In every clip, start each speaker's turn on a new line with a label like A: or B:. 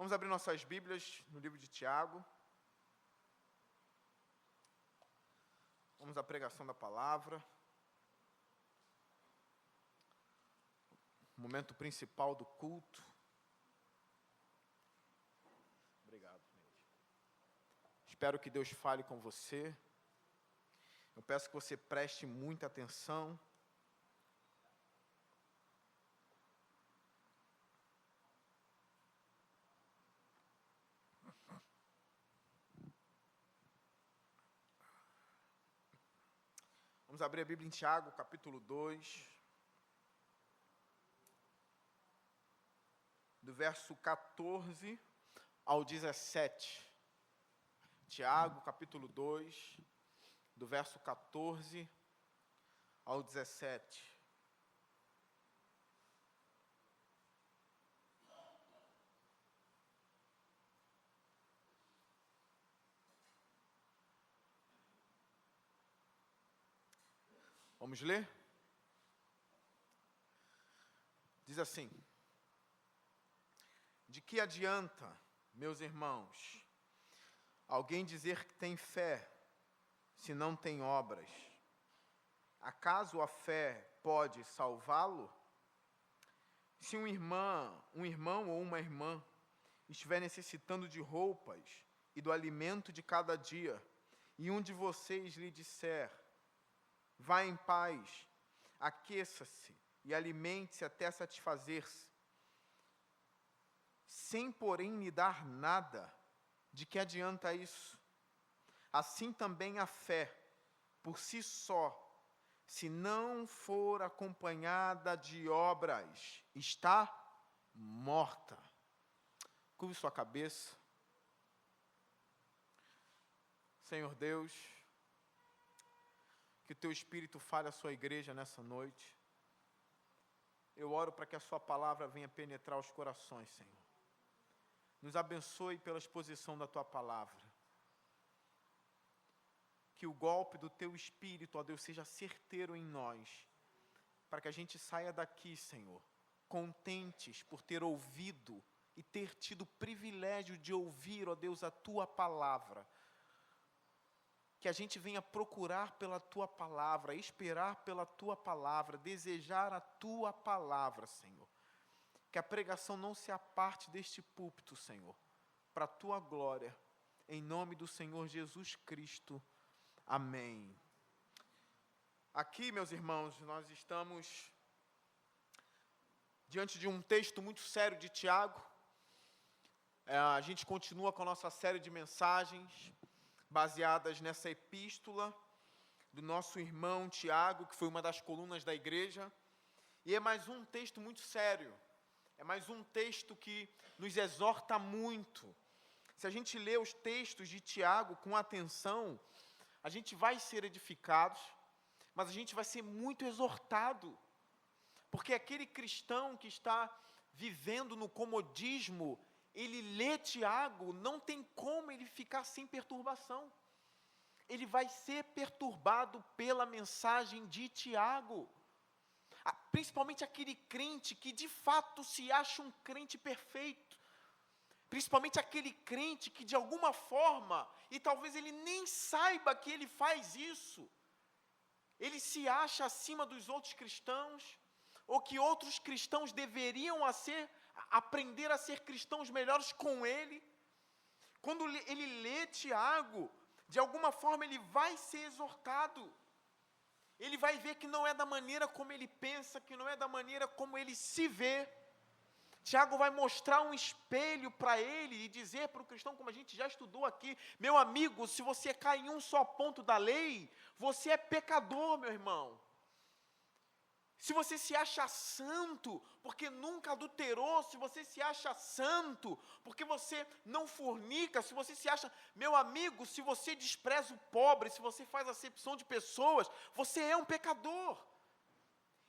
A: Vamos abrir nossas Bíblias no livro de Tiago. Vamos à pregação da palavra. O momento principal do culto. Obrigado, gente. Espero que Deus fale com você. Eu peço que você preste muita atenção. Vamos abrir a Bíblia em Tiago, capítulo 2, do verso 14 ao 17. Tiago, capítulo 2, do verso 14 ao 17. Vamos ler? Diz assim: de que adianta, meus irmãos, alguém dizer que tem fé, se não tem obras? Acaso a fé pode salvá-lo? Se um irmão ou uma irmã estiver necessitando de roupas e do alimento de cada dia, e um de vocês lhe disser: vá em paz, aqueça-se e alimente-se até satisfazer-se, sem porém lhe dar nada, de que adianta isso? Assim também a fé, por si só, se não for acompanhada de obras, está morta. Curve sua cabeça. Senhor Deus, que o Teu Espírito fale à Sua igreja nessa noite. Eu oro para que a Sua palavra venha penetrar os corações, Senhor. Nos abençoe pela exposição da Tua palavra. Que o golpe do Teu Espírito, ó Deus, seja certeiro em nós, para que a gente saia daqui, Senhor, contentes por ter ouvido e ter tido o privilégio de ouvir, ó Deus, a Tua palavra. Que a gente venha procurar pela Tua palavra, esperar pela Tua palavra, desejar a Tua palavra, Senhor. Que a pregação não se aparte deste púlpito, Senhor, para a Tua glória, em nome do Senhor Jesus Cristo. Amém. Aqui, meus irmãos, nós estamos diante de um texto muito sério de Tiago. A gente continua com a nossa série de mensagens baseadas nessa epístola do nosso irmão Tiago, que foi uma das colunas da igreja. E é mais um texto muito sério. É mais um texto que nos exorta muito. Se a gente lê os textos de Tiago com atenção, a gente vai ser edificado, mas a gente vai ser muito exortado. Porque aquele cristão que está vivendo no comodismo, ele lê Tiago, não tem como ele ficar sem perturbação. Ele vai ser perturbado pela mensagem de Tiago. Principalmente aquele crente que de fato se acha um crente perfeito. Principalmente aquele crente que de alguma forma, e talvez ele nem saiba que ele faz isso, ele se acha acima dos outros cristãos, ou que outros cristãos deveriam aprender a ser cristãos melhores com ele. Quando ele lê Tiago, de alguma forma ele vai ser exortado. Ele vai ver que não é da maneira como ele pensa, que não é da maneira como ele se vê. Tiago vai mostrar um espelho para ele e dizer para o cristão, como a gente já estudou aqui: meu amigo, se você cai em um só ponto da lei, você é pecador, meu irmão. Se você se acha santo porque nunca adulterou, se você se acha santo porque você não fornica, se você se acha, meu amigo, se você despreza o pobre, se você faz acepção de pessoas, você é um pecador.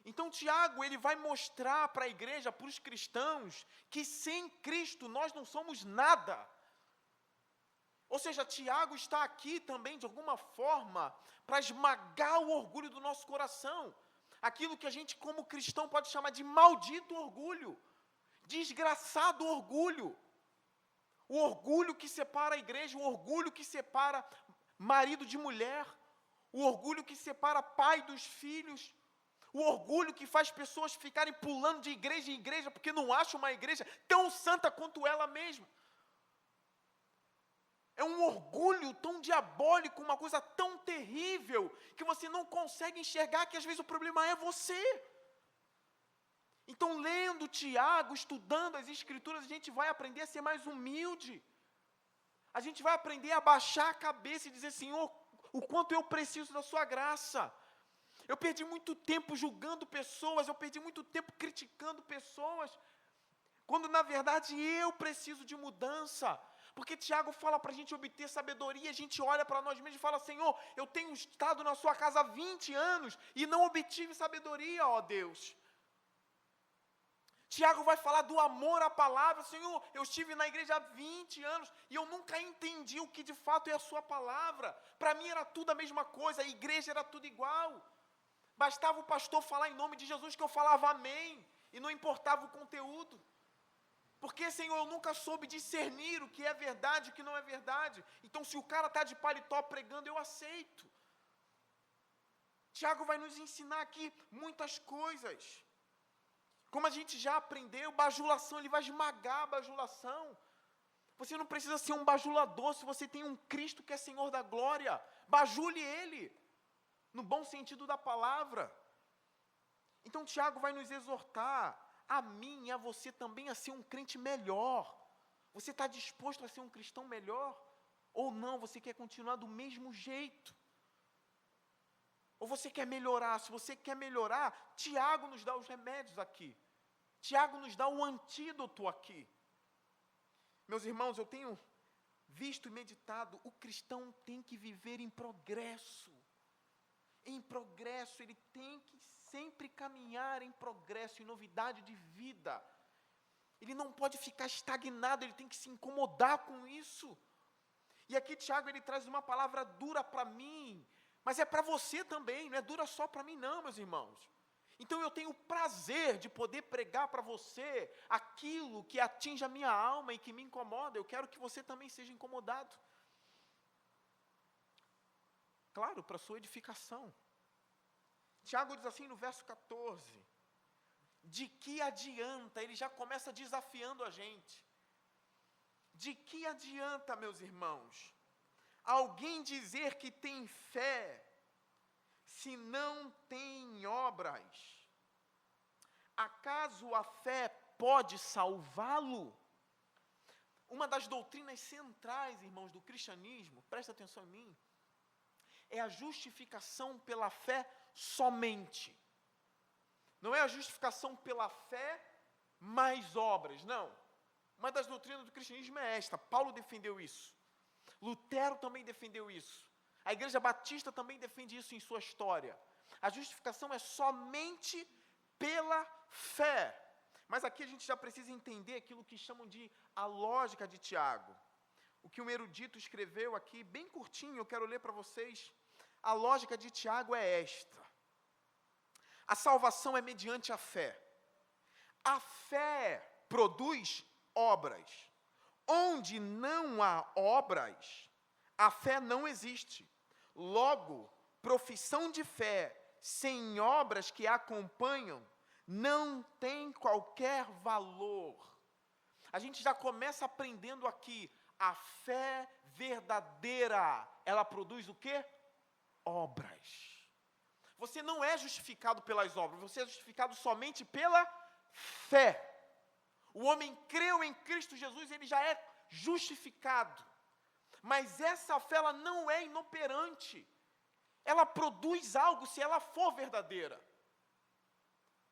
A: Então Tiago, ele vai mostrar para a igreja, para os cristãos, que sem Cristo nós não somos nada. Ou seja, Tiago está aqui também, de alguma forma, para esmagar o orgulho do nosso coração. Aquilo que a gente, como cristão, pode chamar de maldito orgulho, desgraçado orgulho. O orgulho que separa a igreja, o orgulho que separa marido de mulher, o orgulho que separa pai dos filhos, o orgulho que faz pessoas ficarem pulando de igreja em igreja porque não acham uma igreja tão santa quanto ela mesma. É um orgulho tão diabólico, uma coisa tão terrível, que você não consegue enxergar que às vezes o problema é você. Então, lendo Tiago, estudando as Escrituras, a gente vai aprender a ser mais humilde. A gente vai aprender a baixar a cabeça e dizer, Senhor, o quanto eu preciso da sua graça. Eu perdi muito tempo julgando pessoas, eu perdi muito tempo criticando pessoas, quando na verdade eu preciso de mudança. Porque Tiago fala para a gente obter sabedoria, a gente olha para nós mesmos e fala, Senhor, eu tenho estado na sua casa há 20 anos e não obtive sabedoria, ó Deus. Tiago vai falar do amor à palavra, Senhor, eu estive na igreja há 20 anos e eu nunca entendi o que de fato é a sua palavra. Para mim era tudo a mesma coisa, a igreja era tudo igual. Bastava o pastor falar em nome de Jesus que eu falava amém, e não importava o conteúdo. Porque, Senhor, eu nunca soube discernir o que é verdade e o que não é verdade. Então, se o cara está de paletó pregando, eu aceito. Tiago vai nos ensinar aqui muitas coisas. Como a gente já aprendeu, bajulação, ele vai esmagar a bajulação. Você não precisa ser um bajulador se você tem um Cristo que é Senhor da glória. Bajule Ele, no bom sentido da palavra. Então, Tiago vai nos exortar, a mim e a você também, a ser um crente melhor. Você está disposto a ser um cristão melhor? Ou não, você quer continuar do mesmo jeito? Ou você quer melhorar? Se você quer melhorar, Tiago nos dá os remédios aqui. Tiago nos dá o antídoto aqui. Meus irmãos, eu tenho visto e meditado, o cristão tem que viver em progresso. Em progresso, ele tem que sempre caminhar em progresso, em novidade de vida. Ele não pode ficar estagnado, ele tem que se incomodar com isso. E aqui Tiago, ele traz uma palavra dura para mim, mas é para você também, não é dura só para mim não, meus irmãos. Então eu tenho o prazer de poder pregar para você aquilo que atinge a minha alma e que me incomoda. Eu quero que você também seja incomodado. Claro, para a sua edificação. Tiago diz assim no verso 14, de que adianta, ele já começa desafiando a gente. De que adianta, meus irmãos, alguém dizer que tem fé, se não tem obras? Acaso a fé pode salvá-lo? Uma das doutrinas centrais, irmãos, do cristianismo, presta atenção em mim, é a justificação pela fé somente. Não é a justificação pela fé mais obras, não. Uma das doutrinas do cristianismo é esta, Paulo defendeu isso. Lutero também defendeu isso. A Igreja Batista também defende isso em sua história. A justificação é somente pela fé. Mas aqui a gente já precisa entender aquilo que chamam de a lógica de Tiago. O que um erudito escreveu aqui, bem curtinho, eu quero ler para vocês. A lógica de Tiago é esta. A salvação é mediante a fé. A fé produz obras. Onde não há obras, a fé não existe. Logo, profissão de fé sem obras que a acompanham não tem qualquer valor. A gente já começa aprendendo aqui, a fé verdadeira, ela produz o quê? Obras. Você não é justificado pelas obras, você é justificado somente pela fé. O homem creu em Cristo Jesus, ele já é justificado. Mas essa fé, ela não é inoperante. Ela produz algo se ela for verdadeira.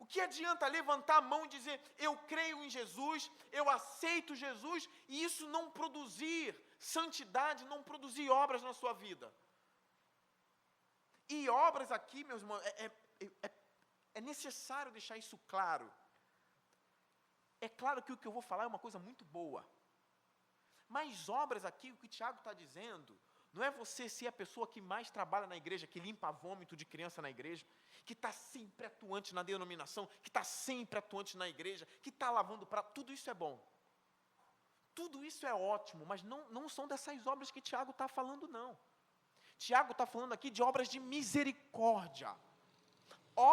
A: O que adianta levantar a mão e dizer, eu creio em Jesus, eu aceito Jesus, e isso não produzir santidade, não produzir obras na sua vida? E obras aqui, meus irmãos, é necessário deixar isso claro. É claro que o que eu vou falar é uma coisa muito boa. Mas obras aqui, o que o Tiago está dizendo, não é você ser a pessoa que mais trabalha na igreja, que limpa vômito de criança na igreja, que está sempre atuante na denominação, que está sempre atuante na igreja, que está lavando prato, tudo isso é bom. tudo isso é ótimo, mas não são dessas obras que Tiago está falando, não. Tiago está falando aqui de obras de misericórdia,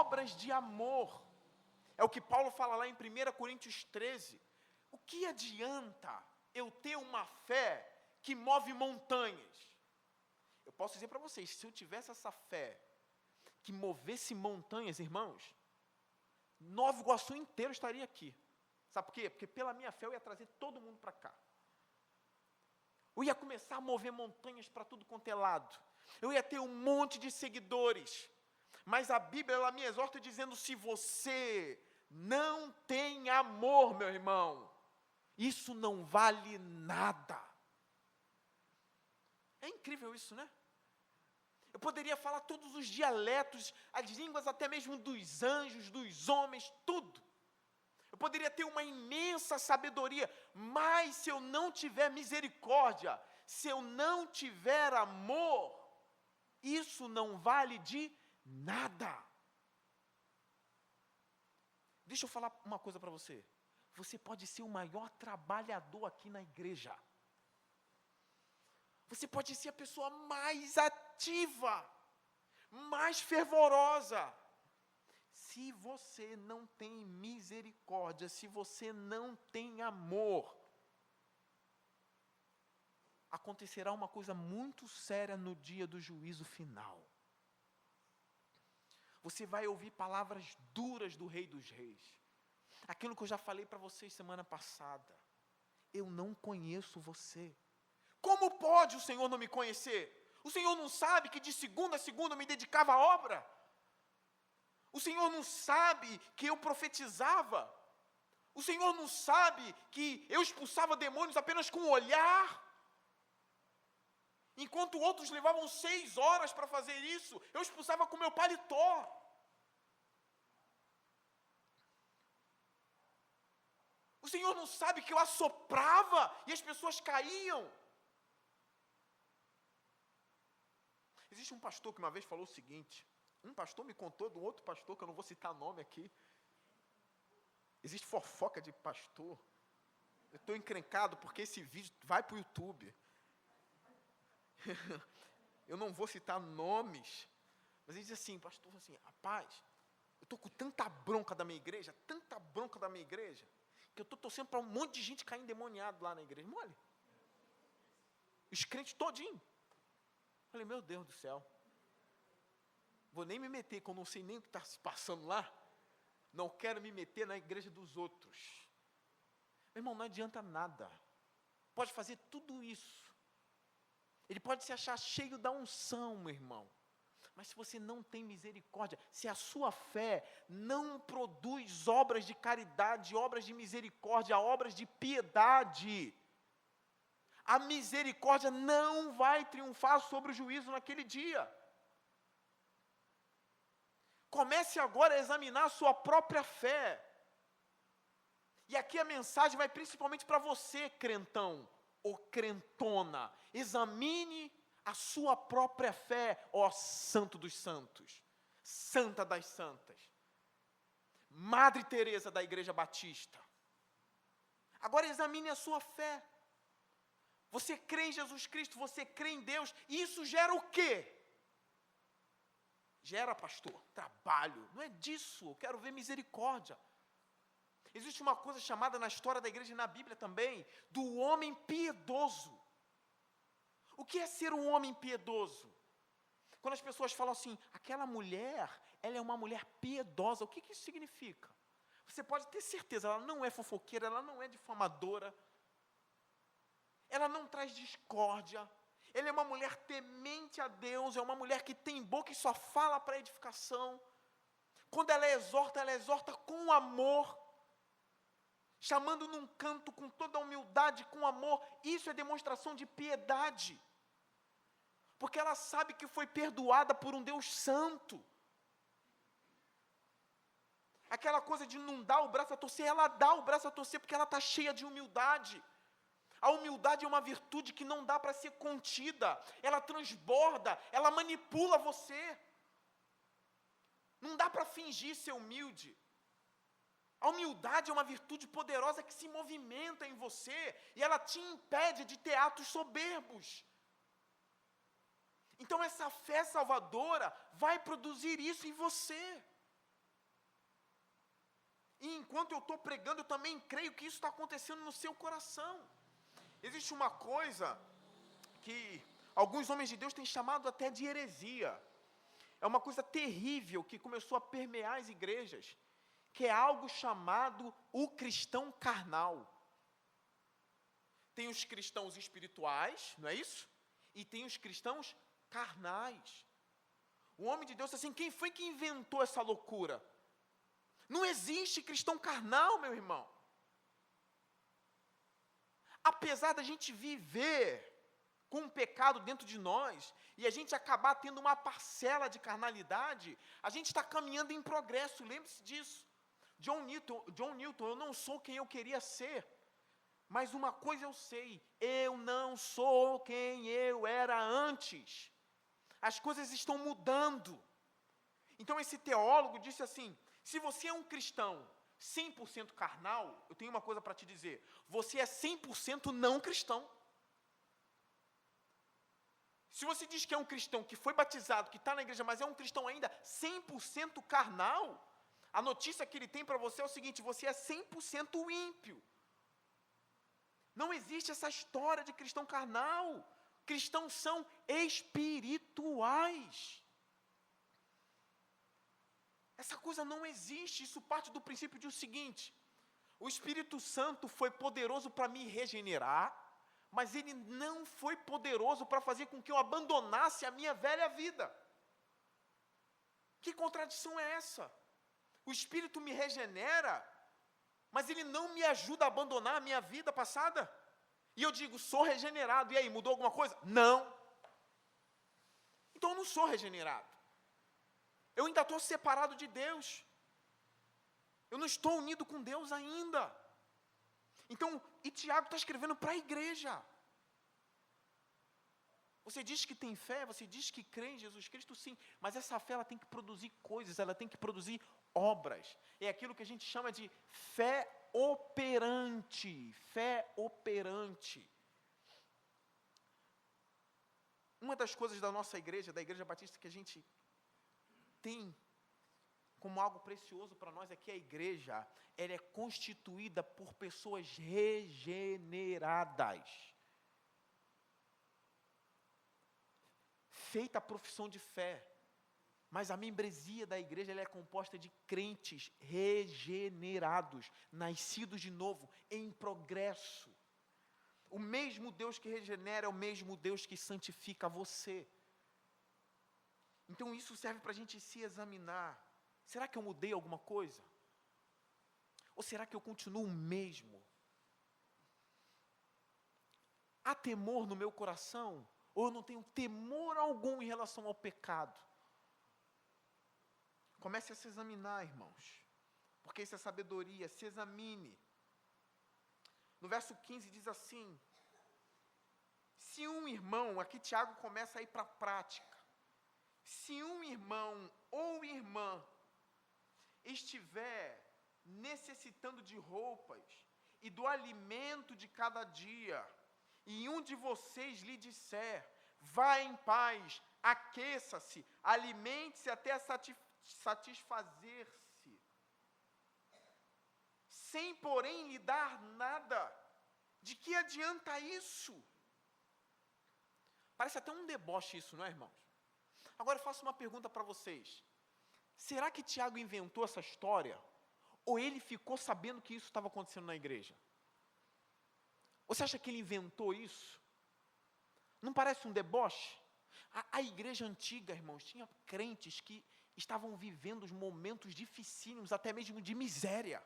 A: obras de amor. É o que Paulo fala lá em 1 Coríntios 13. O que adianta eu ter uma fé que move montanhas? Eu posso dizer para vocês, se eu tivesse essa fé que movesse montanhas, irmãos, Nova Iguaçu inteiro estaria aqui. Sabe por quê? Porque pela minha fé eu ia trazer todo mundo para cá. Eu ia começar a mover montanhas para tudo quanto é lado. Eu ia ter um monte de seguidores. Mas a Bíblia, ela me exorta dizendo, se você não tem amor, meu irmão, isso não vale nada. É incrível isso, né? Eu poderia falar todos os dialetos, as línguas até mesmo dos anjos, dos homens, tudo. Eu poderia ter uma imensa sabedoria, mas se eu não tiver misericórdia, se eu não tiver amor, isso não vale de nada. Deixa eu falar uma coisa para você. Você pode ser o maior trabalhador aqui na igreja. Você pode ser a pessoa mais ativa, mais fervorosa. Se você não tem misericórdia, se você não tem amor, acontecerá uma coisa muito séria no dia do juízo final. Você vai ouvir palavras duras do Rei dos Reis. Aquilo que eu já falei para vocês semana passada. Eu não conheço você. Como pode o Senhor não me conhecer? O Senhor não sabe que de segunda a segunda eu me dedicava à obra? O Senhor não sabe que eu profetizava? O Senhor não sabe que eu expulsava demônios apenas com o olhar? Enquanto outros levavam 6 horas para fazer isso, eu expulsava com meu paletó. O Senhor não sabe que eu assoprava e as pessoas caíam? Existe um pastor que uma vez falou o seguinte, um pastor me contou do outro pastor, que eu não vou citar nome aqui. Existe fofoca de pastor. Eu estou encrencado porque esse vídeo vai para o YouTube. Eu não vou citar nomes, mas ele diz assim, pastor, assim, rapaz, eu estou com tanta bronca da minha igreja, que eu estou torcendo para um monte de gente cair endemoniado lá na igreja. Mole. Os crentes todinho. Falei, meu Deus do céu. Vou nem me meter, que eu não sei nem o que está se passando lá. Não quero me meter na igreja dos outros. Meu irmão, não adianta nada. Pode fazer tudo isso. Ele pode se achar cheio da unção, meu irmão. Mas se você não tem misericórdia, se a sua fé não produz obras de caridade, obras de misericórdia, obras de piedade, a misericórdia não vai triunfar sobre o juízo naquele dia. Comece agora a examinar a sua própria fé. E aqui a mensagem vai principalmente para você, crentão ou crentona. Examine a sua própria fé, ó Santo dos Santos, Santa das Santas, Madre Teresa da Igreja Batista. Agora examine a sua fé. Você crê em Jesus Cristo, você crê em Deus, e isso gera o quê? Gera, pastor, trabalho. Não é disso, eu quero ver misericórdia. Existe uma coisa chamada na história da igreja e na Bíblia também, do homem piedoso. O que é ser um homem piedoso? Quando as pessoas falam assim, aquela mulher, ela é uma mulher piedosa, o que isso significa? Você pode ter certeza, ela não é fofoqueira, ela não é difamadora, ela não traz discórdia, ela é uma mulher temente a Deus, é uma mulher que tem boca e só fala para edificação. Quando ela exorta com amor, chamando num canto com toda a humildade, com amor. Isso é demonstração de piedade, porque ela sabe que foi perdoada por um Deus santo. Aquela coisa de não dar o braço a torcer, ela dá o braço a torcer porque ela está cheia de humildade. A humildade é uma virtude que não dá para ser contida, ela transborda, ela manipula você. Não dá para fingir ser humilde. A humildade é uma virtude poderosa que se movimenta em você e ela te impede de ter atos soberbos. Então essa fé salvadora vai produzir isso em você. E enquanto eu estou pregando, eu também creio que isso está acontecendo no seu coração. Existe uma coisa que alguns homens de Deus têm chamado até de heresia. É uma coisa terrível que começou a permear as igrejas, que é algo chamado o cristão carnal. Tem os cristãos espirituais, não é isso? E tem os cristãos carnais. O homem de Deus assim, quem foi que inventou essa loucura? Não existe cristão carnal, meu irmão. Apesar da gente viver com um pecado dentro de nós, e a gente acabar tendo uma parcela de carnalidade, a gente está caminhando em progresso, lembre-se disso. John Newton, eu não sou quem eu queria ser, mas uma coisa eu sei, eu não sou quem eu era antes. As coisas estão mudando. Então esse teólogo disse assim, se você é um cristão 100% carnal, eu tenho uma coisa para te dizer, você é 100% não cristão. Se você diz que é um cristão que foi batizado, que está na igreja, mas é um cristão ainda 100% carnal, a notícia que ele tem para você é o seguinte, você é 100% ímpio. Não existe essa história de cristão carnal. Cristãos são espirituais. Essa coisa não existe, isso parte do princípio de o seguinte, o Espírito Santo foi poderoso para me regenerar, mas ele não foi poderoso para fazer com que eu abandonasse a minha velha vida. Que contradição é essa? O Espírito me regenera, mas ele não me ajuda a abandonar a minha vida passada. E eu digo, sou regenerado, e aí, mudou alguma coisa? Não. Então eu não sou regenerado. Eu ainda estou separado de Deus. Eu não estou unido com Deus ainda. Então, e Tiago está escrevendo para a igreja. Você diz que tem fé, você diz que crê em Jesus Cristo, sim. Mas essa fé, ela tem que produzir coisas, ela tem que produzir obras. É aquilo que a gente chama de fé operante. Fé operante. Uma das coisas da nossa igreja, da Igreja Batista, que a gente tem como algo precioso para nós é que a igreja, ela é constituída por pessoas regeneradas. Feita a profissão de fé, mas a membresia da igreja ela é composta de crentes regenerados, nascidos de novo, em progresso. O mesmo Deus que regenera é o mesmo Deus que santifica você. Então isso serve para a gente se examinar. Será que eu mudei alguma coisa? Ou será que eu continuo o mesmo? Há temor no meu coração? Ou eu não tenho temor algum em relação ao pecado? Comece a se examinar, irmãos. Porque isso é sabedoria, se examine. No verso 15 diz assim, se um irmão, aqui Tiago começa a ir para a prática. Se um irmão ou irmã estiver necessitando de roupas e do alimento de cada dia, e um de vocês lhe disser, vá em paz, aqueça-se, alimente-se até satisfazer-se, sem porém lhe dar nada, de que adianta isso? Parece até um deboche isso, não é, irmãos? Agora eu faço uma pergunta para vocês. Será que Tiago inventou essa história? Ou ele ficou sabendo que isso estava acontecendo na igreja? Você acha que ele inventou isso? Não parece um deboche? A igreja antiga, irmãos, tinha crentes que estavam vivendo os momentos dificílimos, até mesmo de miséria.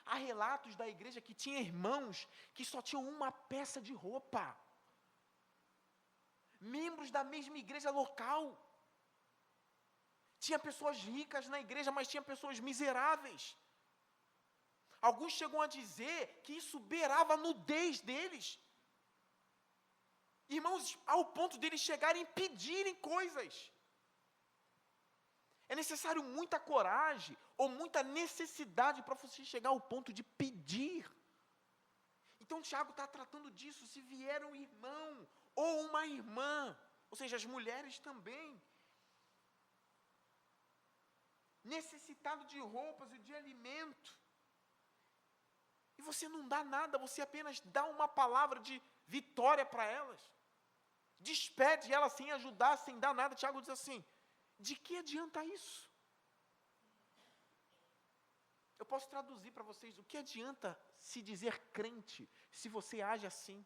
A: Há relatos da igreja que tinha irmãos que só tinham uma peça de roupa. Membros da mesma igreja local. Tinha pessoas ricas na igreja, mas tinha pessoas miseráveis. Alguns chegam a dizer que isso beirava a nudez deles. Irmãos, ao ponto deles chegarem a pedirem coisas. É necessário muita coragem ou muita necessidade para você chegar ao ponto de pedir. Então, Tiago está tratando disso. Se vier um irmão ou uma irmã, ou seja, as mulheres também, necessitado de roupas e de alimento, e você não dá nada, você apenas dá uma palavra de vitória para elas, despede elas sem ajudar, sem dar nada, Tiago diz assim, de que adianta isso? Eu posso traduzir para vocês, o que adianta se dizer crente, se você age assim?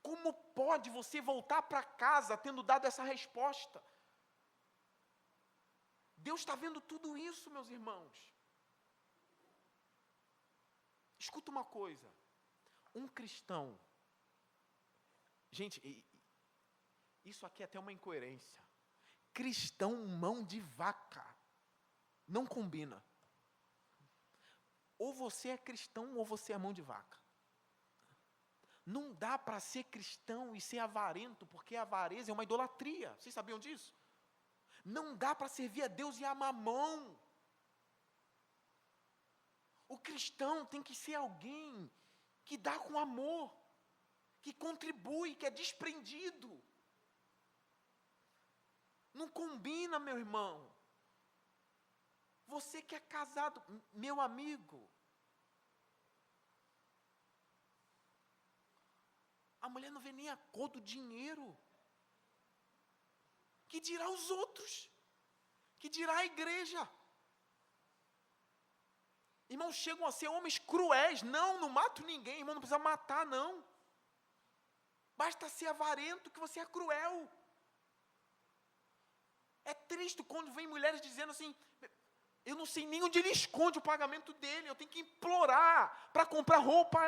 A: Como pode você voltar para casa tendo dado essa resposta? Deus está vendo tudo isso, meus irmãos. Escuta uma coisa, um cristão, gente, isso aqui é até uma incoerência, cristão mão de vaca, não combina. Ou você é cristão ou você é mão de vaca. Não dá para ser cristão e ser avarento, porque a avareza é uma idolatria, vocês sabiam disso? Não dá para servir a Deus e a mamão. O cristão tem que ser alguém que dá com amor, que contribui, que é desprendido. Não combina, meu irmão. Você que é casado, meu amigo. A mulher não vê nem a cor do dinheiro. Que dirá os outros? Que dirá a igreja? Irmãos, chegam a ser homens cruéis. Não mato ninguém, irmão, não precisa matar, não. Basta ser avarento que você é cruel. É triste quando vem mulheres dizendo assim, eu não sei nem onde ele esconde o pagamento dele, eu tenho que implorar para comprar roupa.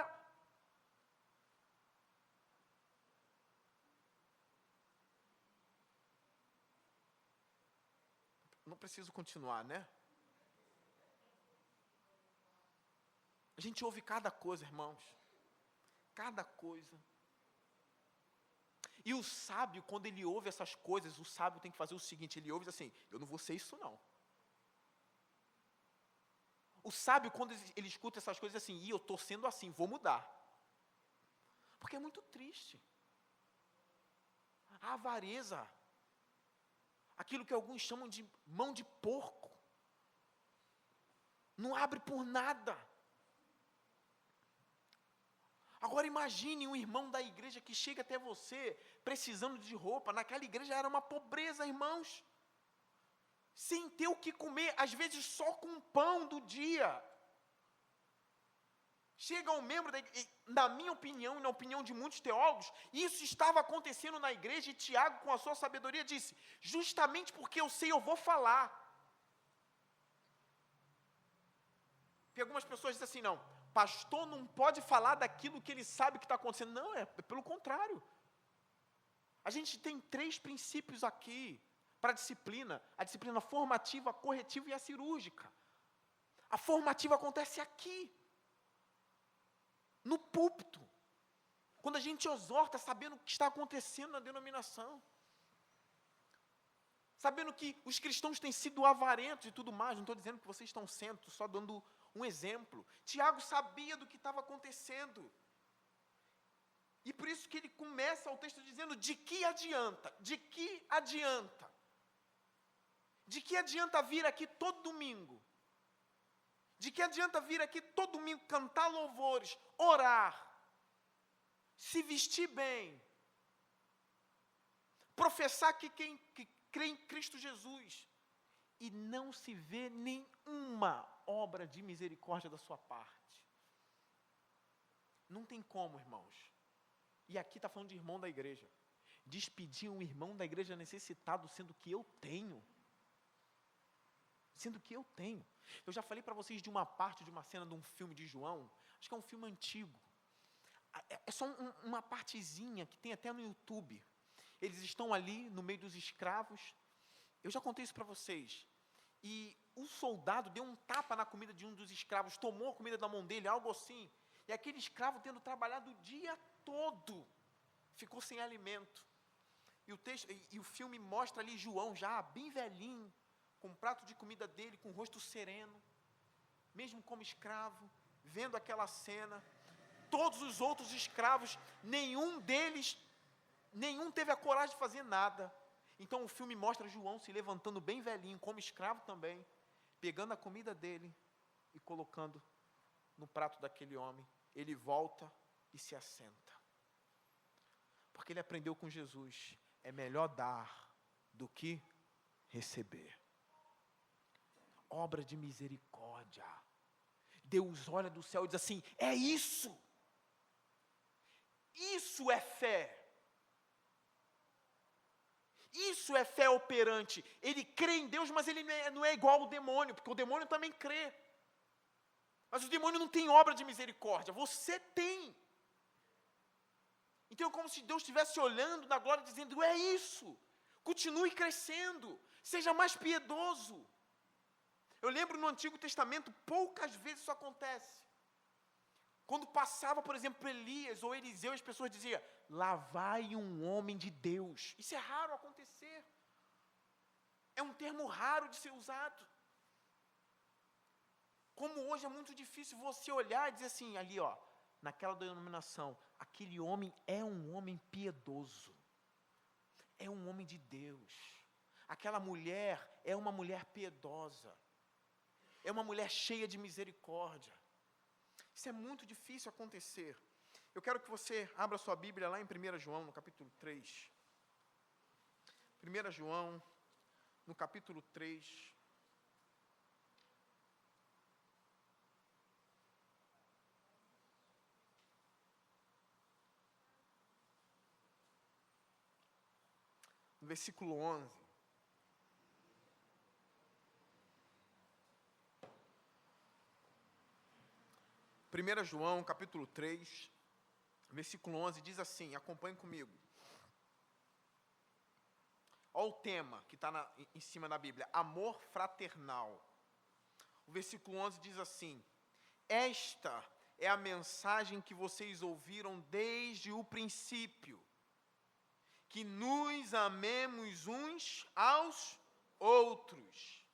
A: Não preciso continuar, né? A gente ouve cada coisa, irmãos. Cada coisa. E o sábio, quando ele ouve essas coisas, o sábio tem que fazer o seguinte, ele ouve assim, eu não vou ser isso não. O sábio, quando ele escuta essas coisas assim, eu estou sendo assim, vou mudar. Porque é muito triste. A avareza, aquilo que alguns chamam de mão de porco, não abre por nada. Agora imagine um irmão da igreja que chega até você precisando de roupa. Naquela igreja era uma pobreza, irmãos. Sem ter o que comer, às vezes só com pão do dia. Chega um membro da igreja, na minha opinião, na opinião de muitos teólogos, isso estava acontecendo na igreja e Tiago, com a sua sabedoria, disse, justamente porque eu sei, eu vou falar. Porque algumas pessoas dizem assim, não, pastor não pode falar daquilo que ele sabe que está acontecendo. Não, é pelo contrário. A gente tem 3 princípios aqui para a disciplina formativa, a corretiva e a cirúrgica. A formativa acontece aqui, no púlpito, quando a gente exorta, sabendo o que está acontecendo na denominação, sabendo que os cristãos têm sido avarentos e tudo mais, não estou dizendo que vocês estão sendo, estou só dando um exemplo. Tiago sabia do que estava acontecendo. E por isso que ele começa o texto dizendo, de que adianta? De que adianta? De que adianta vir aqui todo domingo? De que adianta vir aqui todo domingo cantar louvores, orar, se vestir bem, professar que crê em Cristo Jesus, e não se vê nenhuma obra de misericórdia da sua parte? Não tem como, irmãos. E aqui está falando de irmão da igreja. Despedir um irmão da igreja necessitado, sendo que eu tenho. Sendo que eu tenho. Eu já falei para vocês de uma parte, de uma cena de um filme de João, acho que é um filme antigo. É só uma partezinha que tem até no YouTube. Eles estão ali no meio dos escravos. Eu já contei isso para vocês. E o soldado deu um tapa na comida de um dos escravos, tomou a comida da mão dele, algo assim. E aquele escravo, tendo trabalhado o dia todo, ficou sem alimento. E o filme mostra ali João já bem velhinho, com o prato de comida dele, com o rosto sereno, mesmo como escravo, vendo aquela cena. Todos os outros escravos, nenhum teve a coragem de fazer nada. Então o filme mostra João se levantando bem velhinho, como escravo também, pegando a comida dele e colocando no prato daquele homem. Ele volta e se assenta. Porque ele aprendeu com Jesus, é melhor dar do que receber. Obra de misericórdia. Deus olha do céu e diz assim, é isso. Isso é fé. Isso é fé operante. Ele crê em Deus, mas ele não é igual ao demônio, porque o demônio também crê. Mas o demônio não tem obra de misericórdia, você tem. Então é como se Deus estivesse olhando na glória, dizendo, é isso, continue crescendo, seja mais piedoso. Eu lembro no Antigo Testamento, poucas vezes isso acontece. Quando passava, por exemplo, Elias ou Eliseu, as pessoas diziam, lá vai um homem de Deus. Isso é raro acontecer. É um termo raro de ser usado. Como hoje é muito difícil você olhar e dizer assim, ali ó, naquela denominação, aquele homem é um homem piedoso. É um homem de Deus. Aquela mulher é uma mulher piedosa. É uma mulher cheia de misericórdia. Isso é muito difícil acontecer. Eu quero que você abra sua Bíblia lá em 1 João, no capítulo 3. 1 João, no capítulo 3. No versículo 11. Primeira João, capítulo 3, versículo 11, diz assim, acompanhe comigo. Olha o tema que está em cima da Bíblia, amor fraternal. O versículo 11 diz assim, esta é a mensagem que vocês ouviram desde o princípio, que nos amemos uns aos outros.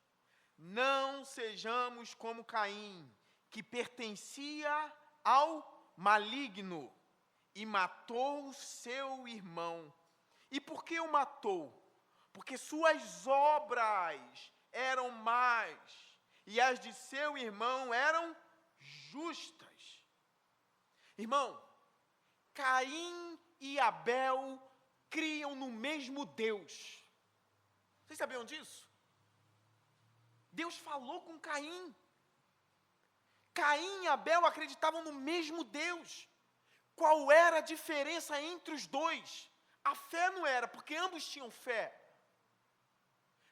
A: Não sejamos como Caim, que pertencia ao maligno e matou seu irmão. E por que o matou? Porque suas obras eram más e as de seu irmão eram justas. Irmão, Caim e Abel criam no mesmo Deus. Vocês sabiam disso? Deus falou com Caim. Caim e Abel acreditavam no mesmo Deus. Qual era a diferença entre os dois? A fé não era, porque ambos tinham fé.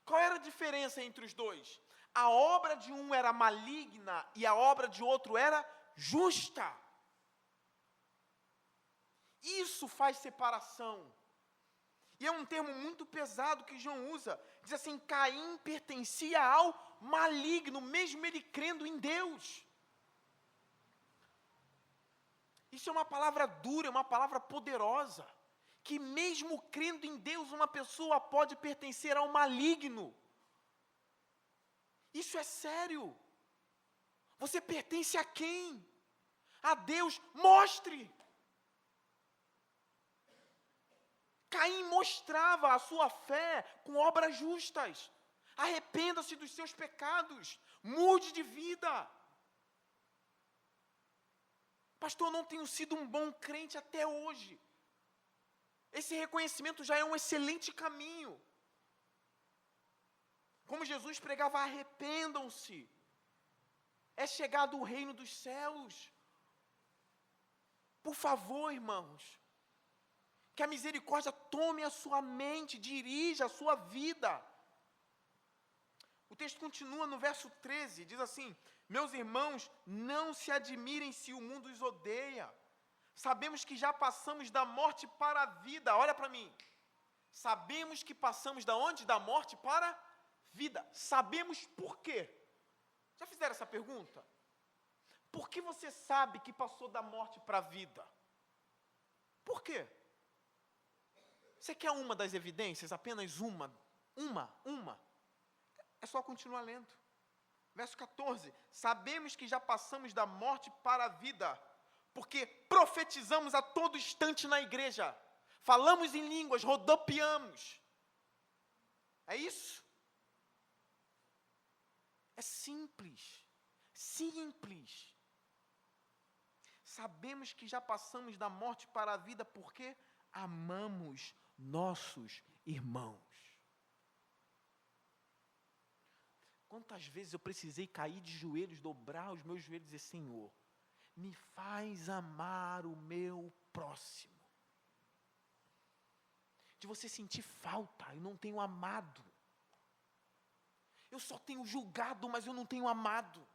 A: Qual era a diferença entre os dois? A obra de um era maligna e a obra de outro era justa. Isso faz separação. E é um termo muito pesado que João usa. Diz assim, Caim pertencia ao maligno, mesmo ele crendo em Deus. Isso é uma palavra dura, é uma palavra poderosa, que mesmo crendo em Deus, uma pessoa pode pertencer ao maligno. Isso é sério. Você pertence a quem? A Deus. Mostre. Caim mostrava a sua fé com obras justas. Arrependa-se dos seus pecados. Mude de vida. Pastor, não tenho sido um bom crente até hoje. Esse reconhecimento já é um excelente caminho. Como Jesus pregava, arrependam-se. É chegado o reino dos céus. Por favor, irmãos, que a misericórdia tome a sua mente, dirija a sua vida. O texto continua no verso 13, diz assim, meus irmãos, não se admirem se o mundo os odeia. Sabemos que já passamos da morte para a vida. Olha para mim. Sabemos que passamos da onde? Da morte para a vida. Sabemos por quê? Já fizeram essa pergunta? Por que você sabe que passou da morte para a vida? Por quê? Você quer uma das evidências? Apenas uma? Uma? É só continuar lendo. Verso 14. Sabemos que já passamos da morte para a vida, porque profetizamos a todo instante na igreja. Falamos em línguas, rodopiamos. É isso? É simples. Simples. Sabemos que já passamos da morte para a vida porque amamos nossos irmãos. Quantas vezes eu precisei cair de joelhos, dobrar os meus joelhos e dizer: Senhor, me faz amar o meu próximo. De você sentir falta, eu não tenho amado. Eu só tenho julgado, mas eu não tenho amado.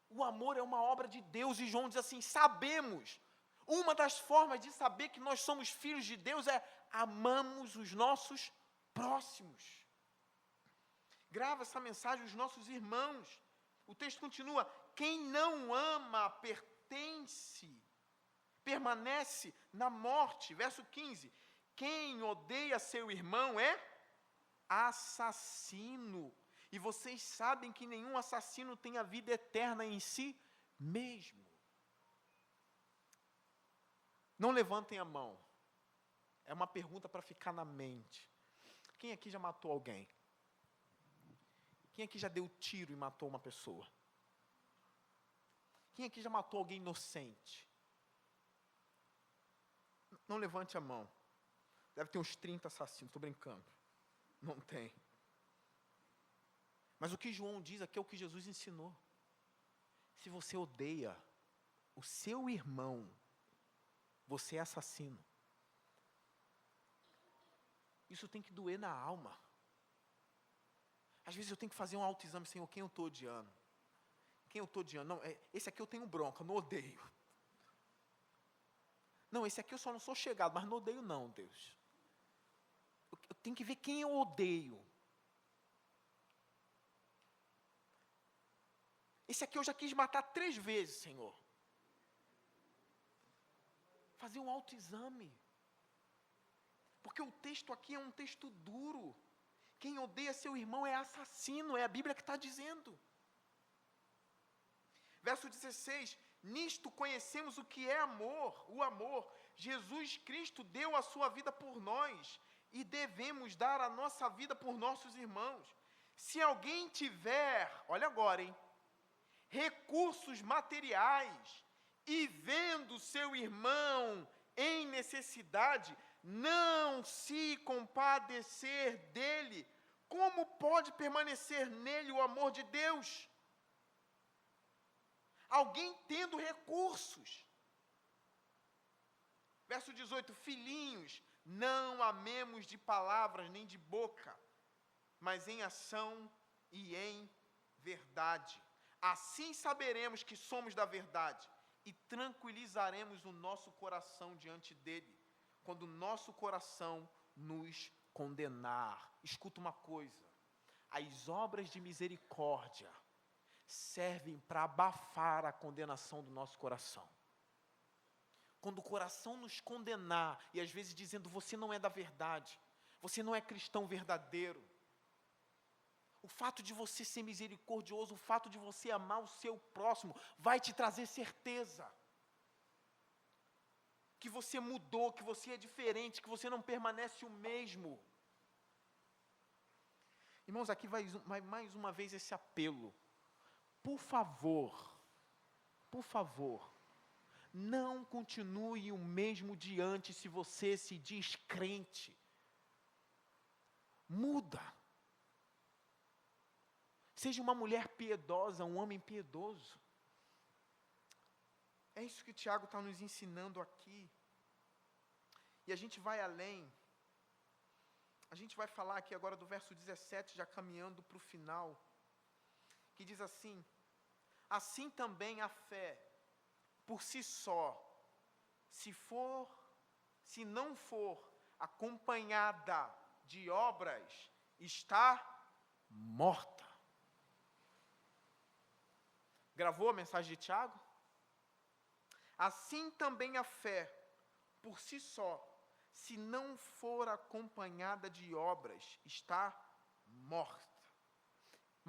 A: O amor é uma obra de Deus, e João diz assim: sabemos. Uma das formas de saber que nós somos filhos de Deus é amamos os nossos próximos. Grava essa mensagem, os nossos irmãos. O texto continua: quem não ama permanece na morte. Verso 15: quem odeia seu irmão é assassino. E vocês sabem que nenhum assassino tem a vida eterna em si mesmo. Não levantem a mão. É uma pergunta para ficar na mente. Quem aqui já matou alguém? Quem aqui já deu tiro e matou uma pessoa? Quem aqui já matou alguém inocente? Não levante a mão. Deve ter uns 30 assassinos, estou brincando. Não tem. Mas o que João diz aqui é o que Jesus ensinou. Se você odeia o seu irmão, você é assassino. Isso tem que doer na alma. Às vezes eu tenho que fazer um autoexame: Senhor, quem eu estou odiando? Quem eu estou odiando? Não, esse aqui eu tenho bronca, não odeio. Não, esse aqui eu só não sou chegado, mas não odeio não, Deus. Eu tenho que ver quem eu odeio. Esse aqui eu já quis matar 3 vezes, Senhor. Fazer um autoexame. Porque o texto aqui é um texto duro. Quem odeia seu irmão é assassino, é a Bíblia que está dizendo. Verso 16: nisto conhecemos o que é amor, o amor. Jesus Cristo deu a sua vida por nós, e devemos dar a nossa vida por nossos irmãos. Se alguém tiver, olha agora, recursos materiais, e vendo seu irmão em necessidade, não se compadecer dele, como pode permanecer nele o amor de Deus? Alguém tendo recursos. Verso 18: filhinhos, não amemos de palavras nem de boca, mas em ação e em verdade. Assim saberemos que somos da verdade e tranquilizaremos o nosso coração diante dele, quando o nosso coração nos condenar. Escuta uma coisa: as obras de misericórdia servem para abafar a condenação do nosso coração. Quando o coração nos condenar, e às vezes dizendo: você não é da verdade, você não é cristão verdadeiro, o fato de você ser misericordioso, o fato de você amar o seu próximo, vai te trazer certeza que você mudou, que você é diferente, que você não permanece o mesmo. Irmãos, aqui vai mais uma vez esse apelo. Por favor, não continue o mesmo de antes se você se diz crente. Muda. Seja uma mulher piedosa, um homem piedoso. É isso que Tiago está nos ensinando aqui. E a gente vai além. A gente vai falar aqui agora do verso 17, já caminhando para o final, que diz assim: assim também a fé, por si só, se não for acompanhada de obras, está morta. Gravou a mensagem de Tiago? Assim também a fé, por si só, se não for acompanhada de obras, está morta.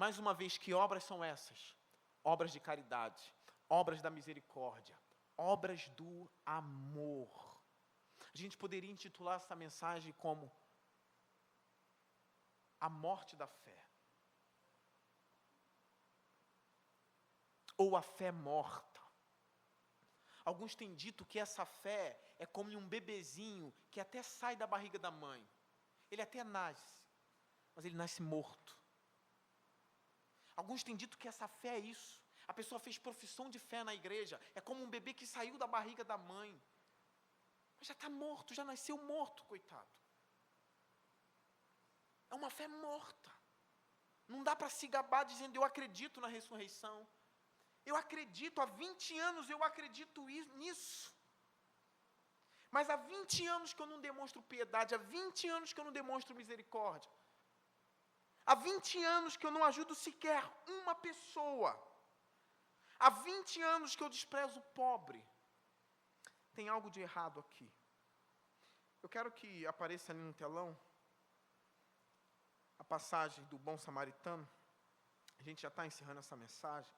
A: Mais uma vez, que obras são essas? Obras de caridade, obras da misericórdia, obras do amor. A gente poderia intitular essa mensagem como a morte da fé. Ou a fé morta. Alguns têm dito que essa fé é como um bebezinho que até sai da barriga da mãe. Ele até nasce, mas ele nasce morto. Alguns têm dito que essa fé é isso. A pessoa fez profissão de fé na igreja. É como um bebê que saiu da barriga da mãe. Mas já está morto, já nasceu morto, coitado. É uma fé morta. Não dá para se gabar dizendo, eu acredito na ressurreição. Eu acredito, há 20 anos eu acredito nisso. Mas há 20 anos que eu não demonstro piedade, há 20 anos que eu não demonstro misericórdia. Há 20 anos que eu não ajudo sequer uma pessoa. Há 20 anos que eu desprezo o pobre. Tem algo de errado aqui. Eu quero que apareça ali no telão a passagem do bom samaritano. A gente já está encerrando essa mensagem.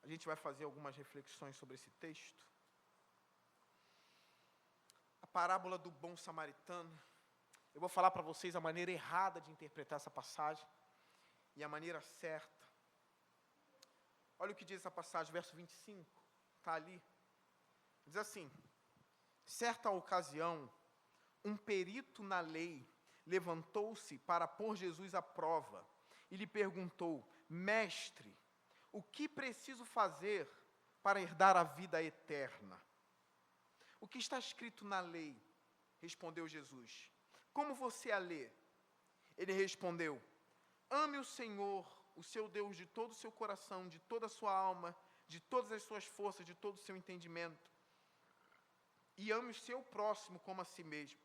A: A gente vai fazer algumas reflexões sobre esse texto. A parábola do bom samaritano. Eu vou falar para vocês a maneira errada de interpretar essa passagem e a maneira certa. Olha o que diz essa passagem, verso 25, está ali. Diz assim: certa ocasião, um perito na lei levantou-se para pôr Jesus à prova e lhe perguntou: mestre, o que preciso fazer para herdar a vida eterna? O que está escrito na lei? Respondeu Jesus. Como você a lê? Ele respondeu: ame o Senhor, o seu Deus, de todo o seu coração, de toda a sua alma, de todas as suas forças, de todo o seu entendimento. E ame o seu próximo como a si mesmo.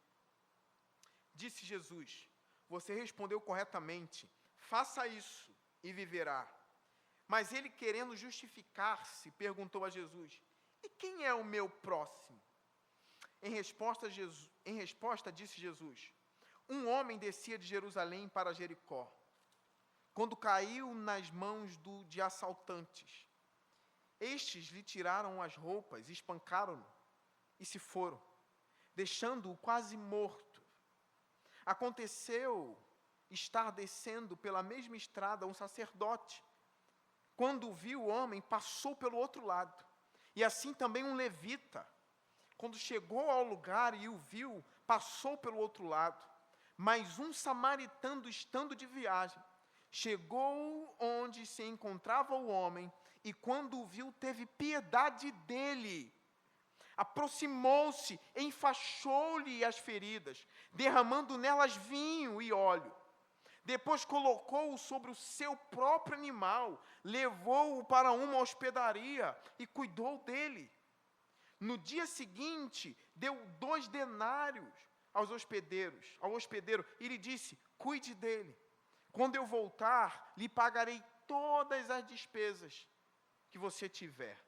A: Disse Jesus: você respondeu corretamente, faça isso e viverá. Mas ele, querendo justificar-se, perguntou a Jesus: e quem é o meu próximo? Em resposta, disse Jesus: um homem descia de Jerusalém para Jericó, quando caiu nas mãos de assaltantes. Estes lhe tiraram as roupas, espancaram-no e se foram, deixando-o quase morto. Aconteceu estar descendo pela mesma estrada um sacerdote. Quando viu o homem, passou pelo outro lado. E assim também um levita. Quando chegou ao lugar e o viu, passou pelo outro lado. Mas um samaritano, estando de viagem, chegou onde se encontrava o homem, e quando o viu, teve piedade dele. Aproximou-se, enfaixou-lhe as feridas, derramando nelas vinho e óleo. Depois colocou-o sobre o seu próprio animal, levou-o para uma hospedaria e cuidou dele. No dia seguinte, deu 2 denários ao hospedeiro, e lhe disse: cuide dele. Quando eu voltar, lhe pagarei todas as despesas que você tiver.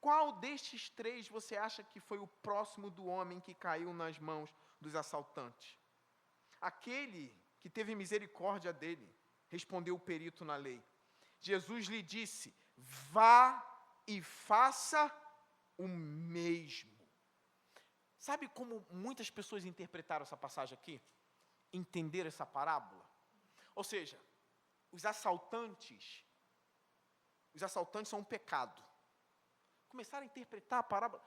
A: Qual destes 3 você acha que foi o próximo do homem que caiu nas mãos dos assaltantes? Aquele que teve misericórdia dele, respondeu o perito na lei. Jesus lhe disse: vá e faça o mesmo. Sabe como muitas pessoas interpretaram essa passagem aqui? Entenderam essa parábola? Ou seja, os assaltantes são um pecado. Começaram a interpretar a parábola.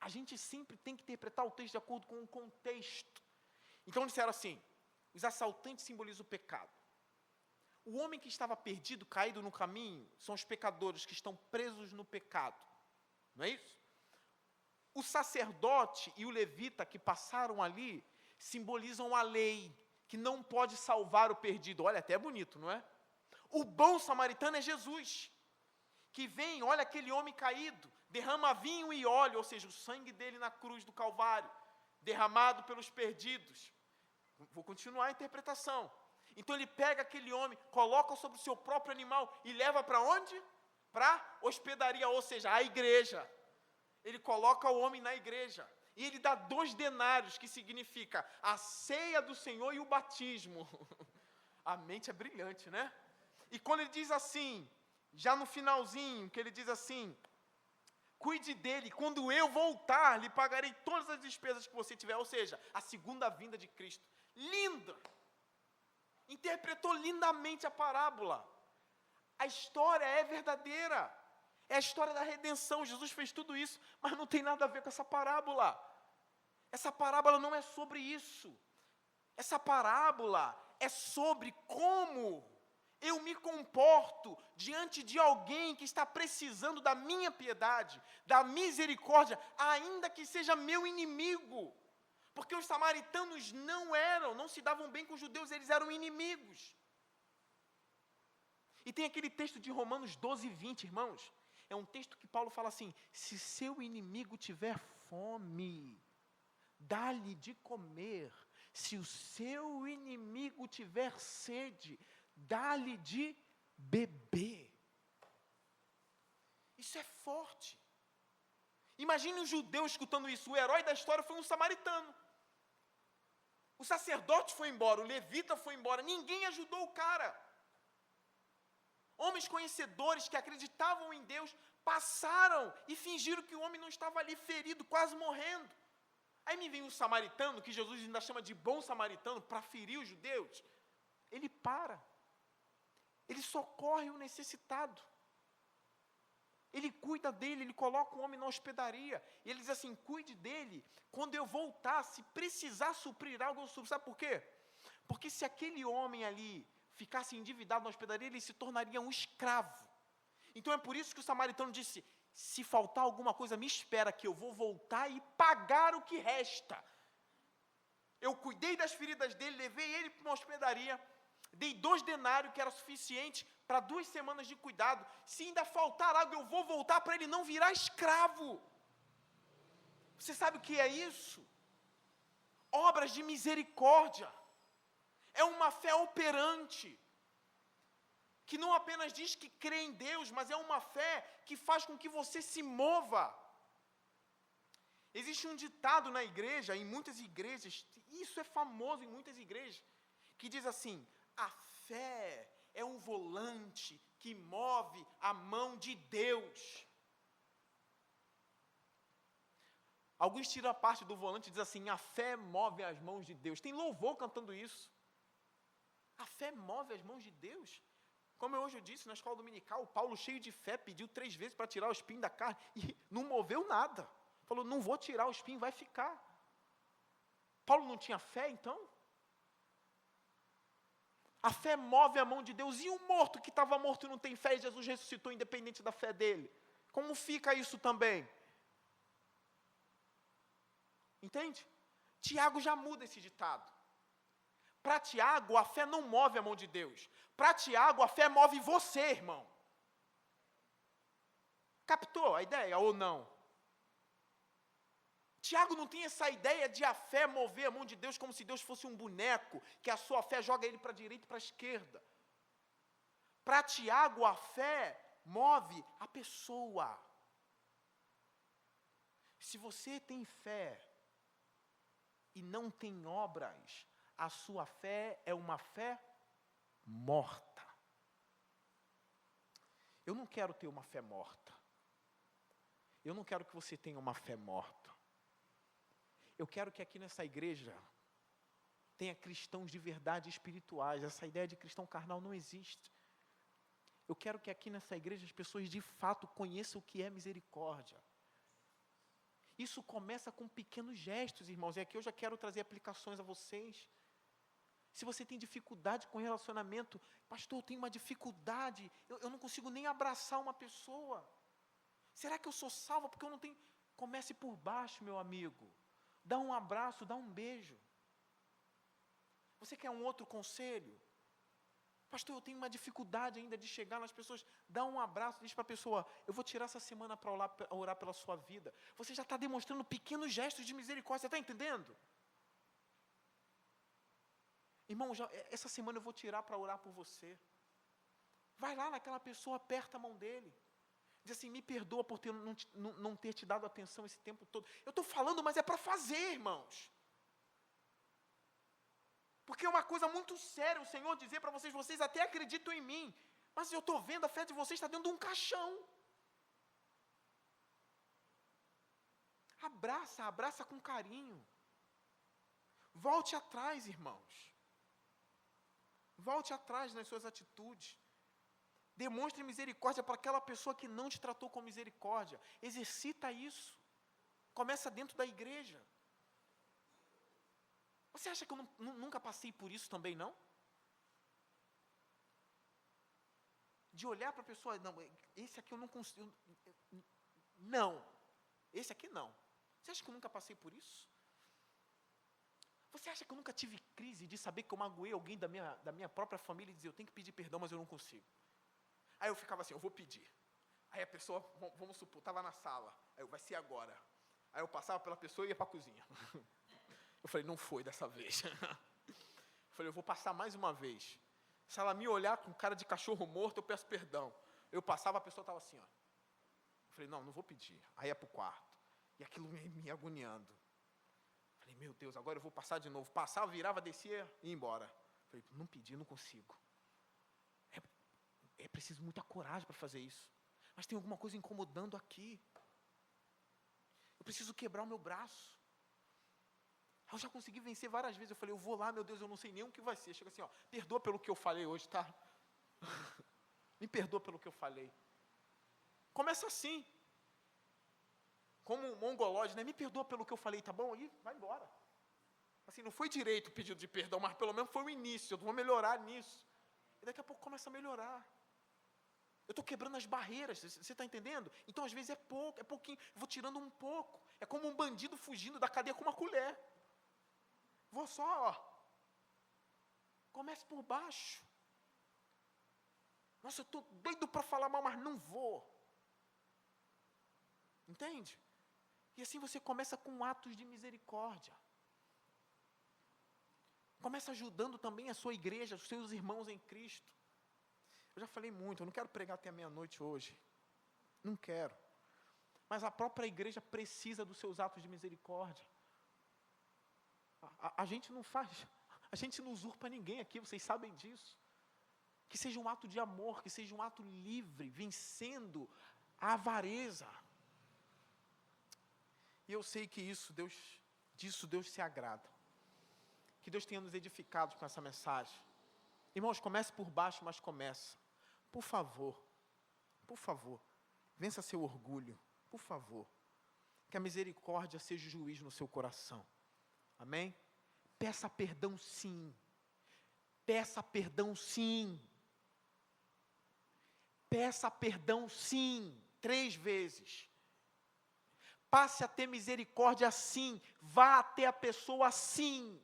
A: A gente sempre tem que interpretar o texto de acordo com o contexto. Então disseram assim: os assaltantes simbolizam o pecado. O homem que estava perdido, caído no caminho, são os pecadores que estão presos no pecado. Não é isso? O sacerdote e o levita que passaram ali simbolizam a lei, que não pode salvar o perdido. Olha, até é bonito, não é? O bom samaritano é Jesus, que vem, olha aquele homem caído, derrama vinho e óleo, ou seja, o sangue dele na cruz do Calvário, derramado pelos perdidos. Vou continuar a interpretação. Então ele pega aquele homem, coloca sobre o seu próprio animal e leva para onde? Para a hospedaria, ou seja, a igreja. Ele coloca o homem na igreja. E ele dá 2 denários, que significa a ceia do Senhor e o batismo. A mente é brilhante, né? E quando ele diz assim, já no finalzinho, que ele diz assim, cuide dele, quando eu voltar, lhe pagarei todas as despesas que você tiver, ou seja, a segunda vinda de Cristo. Linda! Interpretou lindamente a parábola. A história é verdadeira. É a história da redenção. Jesus fez tudo isso, mas não tem nada a ver com essa parábola. Essa parábola não é sobre isso. Essa parábola é sobre como eu me comporto diante de alguém que está precisando da minha piedade, da misericórdia, ainda que seja meu inimigo. Porque os samaritanos não se davam bem com os judeus, eles eram inimigos. E tem aquele texto de Romanos 12, 20, irmãos. É um texto que Paulo fala assim, se seu inimigo tiver fome, dá-lhe de comer. Se o seu inimigo tiver sede, dá-lhe de beber. Isso é forte. Imagine um judeu escutando isso. O herói da história foi um samaritano. O sacerdote foi embora, o levita foi embora, ninguém ajudou o cara. Homens conhecedores que acreditavam em Deus passaram e fingiram que o homem não estava ali ferido, quase morrendo. Aí me vem um samaritano, que Jesus ainda chama de bom samaritano, para ferir os judeus. Ele para. Ele socorre o necessitado. Ele cuida dele, ele coloca o homem na hospedaria. E ele diz assim, cuide dele. Quando eu voltar, se precisar suprir algo, eu supro. Sabe por quê? Porque se aquele homem ali ficasse endividado na hospedaria, ele se tornaria um escravo. Então é por isso que o samaritano disse, se faltar alguma coisa, me espera que eu vou voltar e pagar o que resta. Eu cuidei das feridas dele, levei ele para uma hospedaria, dei 2 denários, que era suficiente para 2 semanas de cuidado. Se ainda faltar algo, eu vou voltar para ele não virar escravo. Você sabe o que é isso? Obras de misericórdia. É uma fé operante, que não apenas diz que crê em Deus, mas é uma fé que faz com que você se mova. Existe um ditado na igreja, em muitas igrejas, isso é famoso em muitas igrejas, que diz assim, a fé é um volante que move a mão de Deus. Alguns tiram a parte do volante e dizem assim, a fé move as mãos de Deus. Tem louvor cantando isso. A fé move as mãos de Deus. Como eu hoje disse na escola dominical, o Paulo, cheio de fé, pediu 3 vezes para tirar o espinho da carne e não moveu nada. Falou, não vou tirar o espinho, vai ficar. Paulo não tinha fé, então? A fé move a mão de Deus. E o morto que estava morto e não tem fé, e Jesus ressuscitou independente da fé dele? Como fica isso também? Entende? Tiago já muda esse ditado. Para Tiago, a fé não move a mão de Deus. Para Tiago, a fé move você, irmão. Captou a ideia ou não? Tiago não tem essa ideia de a fé mover a mão de Deus como se Deus fosse um boneco, que a sua fé joga ele para a direita e para a esquerda. Para Tiago, a fé move a pessoa. Se você tem fé e não tem obras, a sua fé é uma fé morta. Eu não quero ter uma fé morta. Eu não quero que você tenha uma fé morta. Eu quero que aqui nessa igreja tenha cristãos de verdade espirituais. Essa ideia de cristão carnal não existe. Eu quero que aqui nessa igreja as pessoas de fato conheçam o que é misericórdia. Isso começa com pequenos gestos, irmãos. E aqui eu já quero trazer aplicações a vocês. Se você tem dificuldade com relacionamento, pastor, eu tenho uma dificuldade, eu não consigo nem abraçar uma pessoa. Será que eu sou salvo porque eu não tenho? Comece por baixo, meu amigo. Dá um abraço, dá um beijo. Você quer um outro conselho? Pastor, eu tenho uma dificuldade ainda de chegar nas pessoas. Dá um abraço, diz para a pessoa, eu vou tirar essa semana para orar pela sua vida. Você já está demonstrando pequenos gestos de misericórdia, você está entendendo? Irmão, essa semana eu vou tirar para orar por você. Vai lá naquela pessoa, aperta a mão dele. Diz assim, me perdoa por não ter te dado atenção esse tempo todo. Eu estou falando, mas é para fazer, irmãos. Porque é uma coisa muito séria o Senhor dizer para vocês, vocês até acreditam em mim, Mas eu estou vendo a fé de vocês está dentro de um caixão. Abraça com carinho. Volte atrás, irmãos. Volte atrás nas suas atitudes. Demonstre misericórdia para aquela pessoa que não te tratou com misericórdia. Exercita isso. Começa dentro da igreja. Você acha que eu nunca passei por isso também, não? De olhar para a pessoa, não, esse aqui eu não consigo. Não, esse aqui não. Você acha que eu nunca passei por isso? Você acha que eu nunca tive crise de saber que eu magoei alguém da minha própria família e dizer, eu tenho que pedir perdão, mas eu não consigo? Aí eu ficava assim, eu vou pedir. Aí a pessoa, vamos supor, estava na sala. Aí eu, vai ser agora. Aí eu passava pela pessoa e ia para a cozinha. Eu falei, não foi dessa vez. Eu falei, eu vou passar mais uma vez. Se ela me olhar com cara de cachorro morto, eu peço perdão. Eu passava, a pessoa estava assim, ó. Eu falei, não vou pedir. Aí ia para o quarto. E aquilo me agoniando. Eu falei, meu Deus, agora eu vou passar de novo. Passava, virava, descia e ia embora. Eu falei, não pedi, não consigo. É preciso muita coragem para fazer isso. Mas tem alguma coisa incomodando aqui. Eu preciso quebrar o meu braço. Eu já consegui vencer várias vezes. Eu falei, eu vou lá, meu Deus, eu não sei nem o que vai ser. Chega assim, ó, perdoa pelo que eu falei hoje, tá? Me perdoa pelo que eu falei. Começa assim. Como um mongolóide, né? Me perdoa pelo que eu falei, tá bom? Aí vai embora. Assim, não foi direito o pedido de perdão, mas pelo menos foi o início. Eu vou melhorar nisso. E daqui a pouco começa a melhorar. Eu estou quebrando as barreiras, você está entendendo? Então, às vezes, é pouco, é pouquinho. Eu vou tirando um pouco. É como um bandido fugindo da cadeia com uma colher. Vou só, ó. Comece por baixo. Nossa, eu estou doido para falar mal, mas não vou. Entende? E assim você começa com atos de misericórdia. Começa ajudando também a sua igreja, os seus irmãos em Cristo. Eu já falei muito, eu não quero pregar até a meia-noite hoje. Não quero. Mas a própria igreja precisa dos seus atos de misericórdia. A gente não faz, a gente não usurpa ninguém aqui, vocês sabem disso. Que seja um ato de amor, que seja um ato livre, vencendo a avareza. E eu sei que disso Deus se agrada. Que Deus tenha nos edificado com essa mensagem. Irmãos, comece por baixo, mas começa. Por favor, vença seu orgulho, por favor. Que a misericórdia seja o juiz no seu coração. Amém? Peça perdão sim. Peça perdão sim. Peça perdão sim. 3 vezes. Passe a ter misericórdia sim. Vá até a pessoa sim.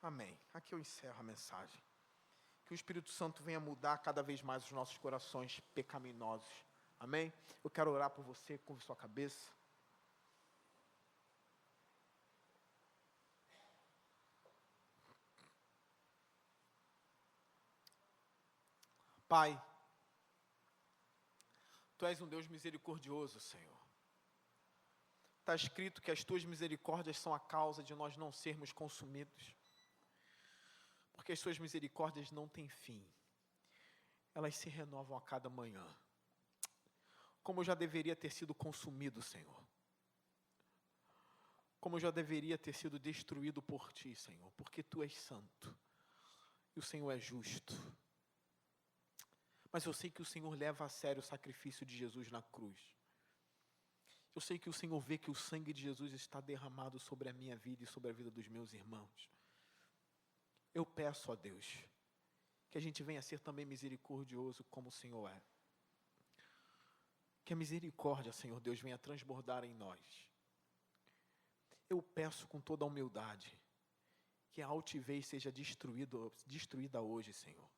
A: Amém. Aqui eu encerro a mensagem. Que o Espírito Santo venha mudar cada vez mais os nossos corações pecaminosos. Amém? Eu quero orar por você, curve sua cabeça. Pai, Tu és um Deus misericordioso, Senhor. Está escrito que as Tuas misericórdias são a causa de nós não sermos consumidos. Porque as Suas misericórdias não têm fim. Elas se renovam a cada manhã. Como eu já deveria ter sido consumido, Senhor. Como eu já deveria ter sido destruído por Ti, Senhor. Porque Tu és santo. E o Senhor é justo. Mas eu sei que o Senhor leva a sério o sacrifício de Jesus na cruz. Eu sei que o Senhor vê que o sangue de Jesus está derramado sobre a minha vida e sobre a vida dos meus irmãos. Eu peço a Deus, que a gente venha a ser também misericordioso como o Senhor é. Que a misericórdia, Senhor Deus, venha transbordar em nós. Eu peço com toda a humildade, que a altivez seja destruída hoje, Senhor.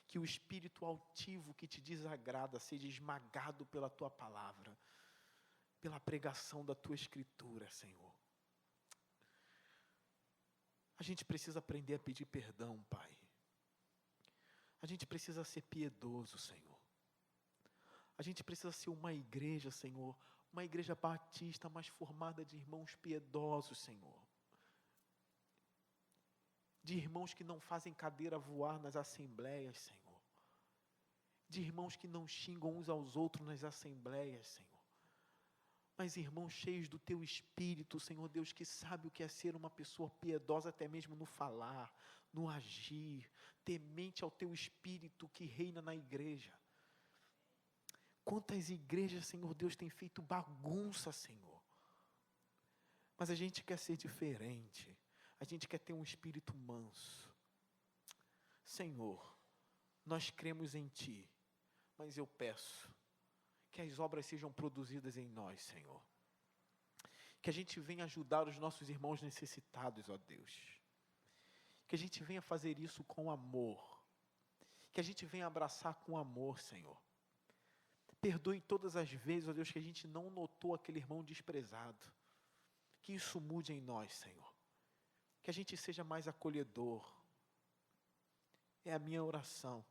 A: Que o espírito altivo que te desagrada seja esmagado pela Tua palavra, pela pregação da Tua Escritura, Senhor. A gente precisa aprender a pedir perdão, Pai. A gente precisa ser piedoso, Senhor. A gente precisa ser uma igreja, Senhor, uma igreja batista, mas formada de irmãos piedosos, Senhor. de irmãos que não fazem cadeira voar nas assembleias, Senhor, de irmãos que não xingam uns aos outros nas assembleias, Senhor, mas irmãos cheios do Teu Espírito, Senhor Deus, que sabe o que é ser uma pessoa piedosa até mesmo no falar, no agir, temente ao Teu Espírito que reina na igreja. Quantas igrejas, Senhor Deus, têm feito bagunça, Senhor, mas a gente quer ser diferente, a gente quer ter um espírito manso. Senhor, nós cremos em Ti, mas eu peço que as obras sejam produzidas em nós, Senhor. Que a gente venha ajudar os nossos irmãos necessitados, ó Deus. Que a gente venha fazer isso com amor. Que a gente venha abraçar com amor, Senhor. Perdoe todas as vezes, ó Deus, que a gente não notou aquele irmão desprezado. Que isso mude em nós, Senhor. Que a gente seja mais acolhedor. É a minha oração.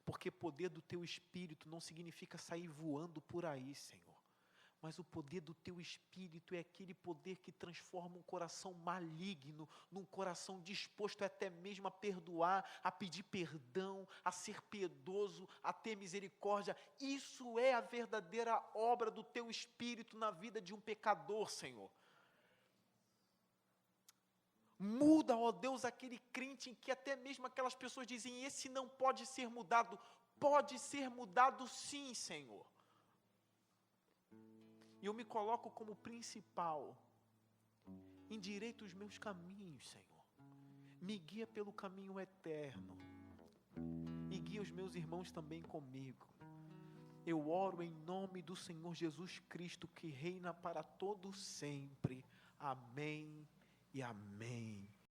A: Porque poder do Teu Espírito não significa sair voando por aí, Senhor. Mas o poder do Teu Espírito é aquele poder que transforma um coração maligno num coração disposto até mesmo a perdoar, a pedir perdão, a ser piedoso, a ter misericórdia. Isso é a verdadeira obra do Teu Espírito na vida de um pecador, Senhor. Muda, ó Deus, aquele crente em que até mesmo aquelas pessoas dizem, esse não pode ser mudado. Pode ser mudado sim, Senhor. E eu me coloco como principal. Endireita os meus caminhos, Senhor. Me guia pelo caminho eterno. E guia os meus irmãos também comigo. Eu oro em nome do Senhor Jesus Cristo, que reina para todo sempre. Amém e amém.